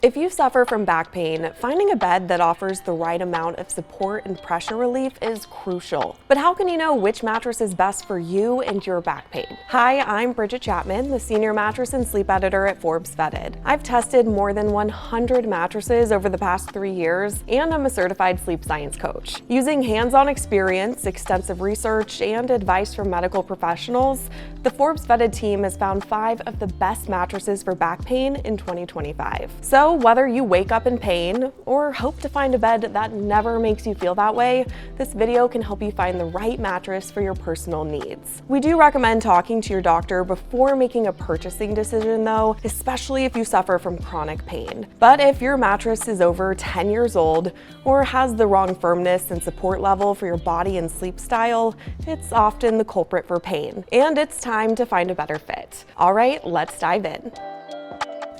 If you suffer from back pain, finding a bed that offers the right amount of support and pressure relief is crucial. But how can you know which mattress is best for you and your back pain? Hi, I'm Bridget Chapman, the Senior Mattress and Sleep Editor at Forbes Vetted. I've tested more than 100 mattresses over the past 3 years, and I'm a certified sleep science coach. Using hands-on experience, extensive research, and advice from medical professionals, the Forbes Vetted team has found 5 of the best mattresses for back pain in 2025. So whether you wake up in pain or hope to find a bed that never makes you feel that way, this video can help you find the right mattress for your personal needs. We do recommend talking to your doctor before making a purchasing decision though, especially if you suffer from chronic pain. But if your mattress is over 10 years old or has the wrong firmness and support level for your body and sleep style, it's often the culprit for pain, and it's time to find a better fit. All right, let's dive in.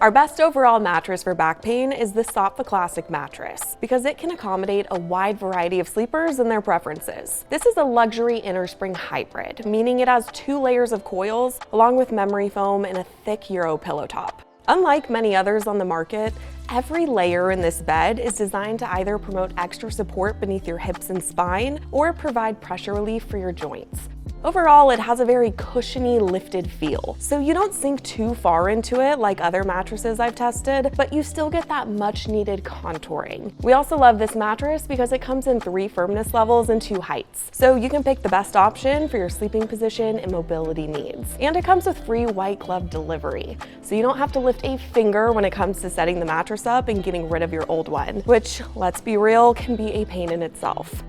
Our best overall mattress for back pain is the Saatva Classic mattress because it can accommodate a wide variety of sleepers and their preferences. This is a luxury innerspring hybrid, meaning it has 2 layers of coils along with memory foam and a thick Euro pillow top. Unlike many others on the market, every layer in this bed is designed to either promote extra support beneath your hips and spine or provide pressure relief for your joints. Overall, it has a very cushiony, lifted feel, so you don't sink too far into it like other mattresses I've tested, but you still get that much-needed contouring. We also love this mattress because it comes in 3 firmness levels and 2 heights, so you can pick the best option for your sleeping position and mobility needs. And it comes with free white glove delivery, so you don't have to lift a finger when it comes to setting the mattress up and getting rid of your old one, which, let's be real, can be a pain in itself.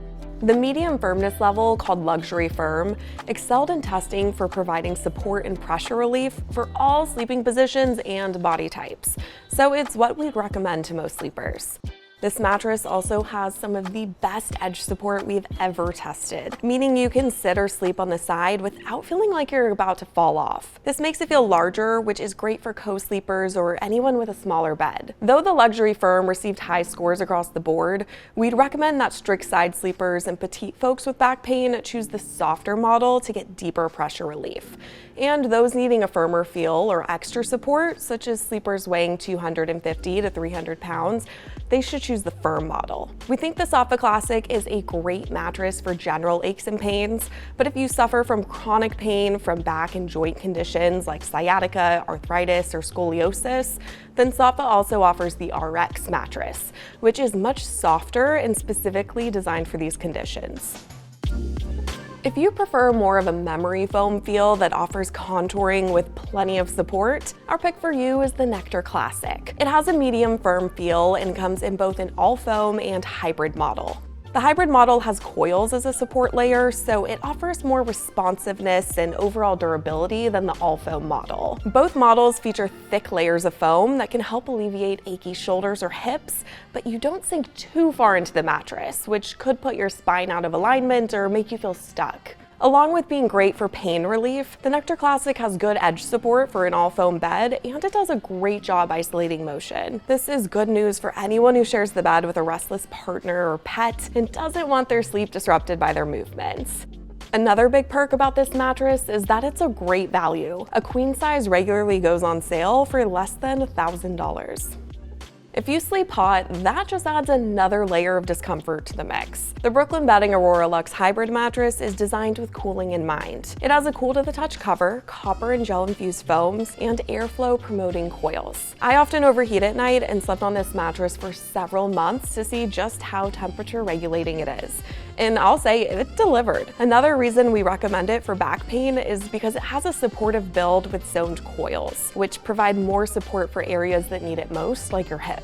The medium firmness level, called Luxury Firm, excelled in testing for providing support and pressure relief for all sleeping positions and body types, so it's what we'd recommend to most sleepers. This mattress also has some of the best edge support we've ever tested, meaning you can sit or sleep on the side without feeling like you're about to fall off. This makes it feel larger, which is great for co-sleepers or anyone with a smaller bed. Though the Luxury Firm received high scores across the board, we'd recommend that strict side sleepers and petite folks with back pain choose the softer model to get deeper pressure relief. And those needing a firmer feel or extra support, such as sleepers weighing 250 to 300 pounds, they should choose the firm model. We think the Saatva Classic is a great mattress for general aches and pains, but if you suffer from chronic pain from back and joint conditions like sciatica, arthritis, or scoliosis, then Saatva also offers the RX mattress, which is much softer and specifically designed for these conditions. If you prefer more of a memory foam feel that offers contouring with plenty of support, our pick for you is the Nectar Classic. It has a medium firm feel and comes in both an all foam and hybrid model. The hybrid model has coils as a support layer, so it offers more responsiveness and overall durability than the all foam model. Both models feature thick layers of foam that can help alleviate achy shoulders or hips, but you don't sink too far into the mattress, which could put your spine out of alignment or make you feel stuck. Along with being great for pain relief, the Nectar Classic has good edge support for an all-foam bed, and it does a great job isolating motion. This is good news for anyone who shares the bed with a restless partner or pet and doesn't want their sleep disrupted by their movements. Another big perk about this mattress is that it's a great value. A queen size regularly goes on sale for less than $1,000. If you sleep hot, that just adds another layer of discomfort to the mix. The Brooklyn Bedding Aurora Luxe Hybrid mattress is designed with cooling in mind. It has a cool-to-the-touch cover, copper and gel-infused foams, and airflow-promoting coils. I often overheat at night and slept on this mattress for several months to see just how temperature-regulating it is. And I'll say it delivered. Another reason we recommend it for back pain is because it has a supportive build with zoned coils, which provide more support for areas that need it most, like your hips.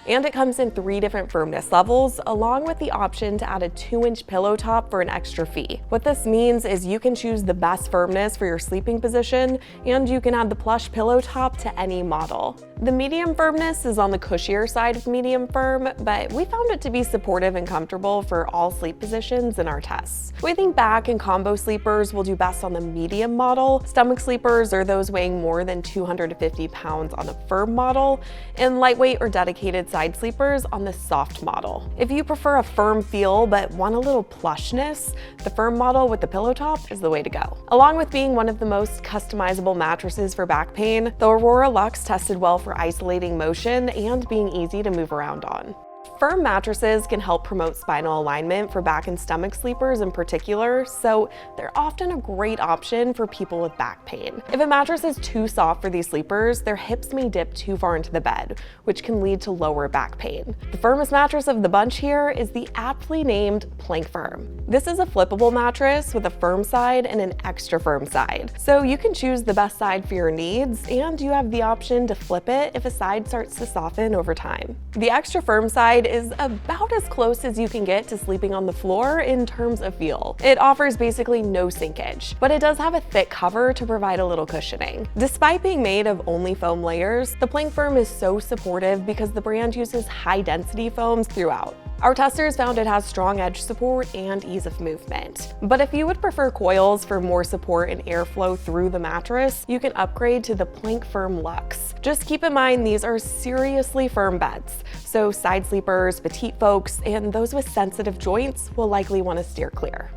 And it comes in 3 different firmness levels, along with the option to add a 2-inch pillow top for an extra fee. What this means is you can choose the best firmness for your sleeping position, and you can add the plush pillow top to any model. The medium firmness is on the cushier side of medium firm, but we found it to be supportive and comfortable for all sleep positions in our tests. We think back and combo sleepers will do best on the medium model, stomach sleepers or those weighing more than 250 pounds on the firm model, and lightweight or dedicated side sleepers on the soft model. If you prefer a firm feel but want a little plushness, the firm model with the pillow top is the way to go. Along with being one of the most customizable mattresses for back pain, the Aurora Luxe tested well for for isolating motion and being easy to move around on. Firm mattresses can help promote spinal alignment for back and stomach sleepers in particular, so they're often a great option for people with back pain. If a mattress is too soft for these sleepers, their hips may dip too far into the bed, which can lead to lower back pain. The firmest mattress of the bunch here is the aptly named Plank Firm. This is a flippable mattress with a firm side and an extra firm side, so you can choose the best side for your needs, and you have the option to flip it if a side starts to soften over time. The extra firm side is about as close as you can get to sleeping on the floor in terms of feel. It offers basically no sinkage, but it does have a thick cover to provide a little cushioning. Despite being made of only foam layers, the Plank Firm is so supportive because the brand uses high-density foams throughout. Our testers found it has strong edge support and ease of movement. But if you would prefer coils for more support and airflow through the mattress, you can upgrade to the Plank Firm Luxe. Just keep in mind these are seriously firm beds, so side sleepers, petite folks, and those with sensitive joints will likely want to steer clear.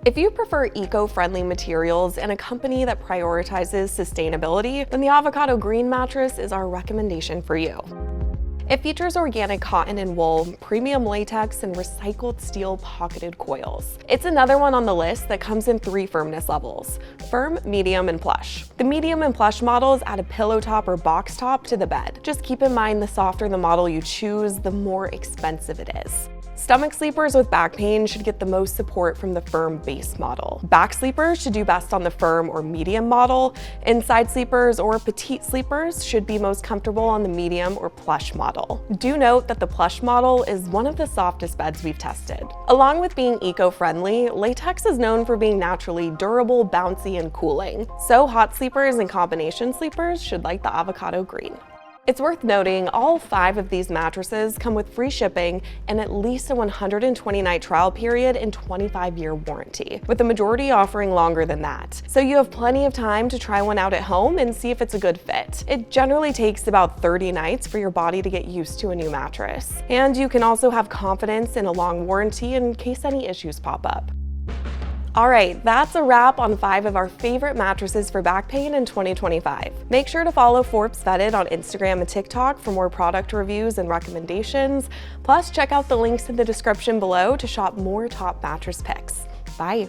If you prefer eco-friendly materials and a company that prioritizes sustainability, then the Avocado Green mattress is our recommendation for you. It features organic cotton and wool, premium latex, and recycled steel pocketed coils. It's another one on the list that comes in 3 firmness levels: firm, medium, and plush. The medium and plush models add a pillow top or box top to the bed. Just keep in mind the softer the model you choose, the more expensive it is. Stomach sleepers with back pain should get the most support from the firm base model. Back sleepers should do best on the firm or medium model, and side sleepers or petite sleepers should be most comfortable on the medium or plush model. Do note that the plush model is one of the softest beds we've tested. Along with being eco-friendly, latex is known for being naturally durable, bouncy, and cooling, so hot sleepers and combination sleepers should like the Avocado Green. It's worth noting all 5 of these mattresses come with free shipping and at least a 120-night trial period and 25-year warranty, with the majority offering longer than that. So you have plenty of time to try one out at home and see if it's a good fit. It generally takes about 30 nights for your body to get used to a new mattress. And you can also have confidence in a long warranty in case any issues pop up. All right, that's a wrap on 5 of our favorite mattresses for back pain in 2025. Make sure to follow Forbes Vetted on Instagram and TikTok for more product reviews and recommendations. Plus, check out the links in the description below to shop more top mattress picks. Bye.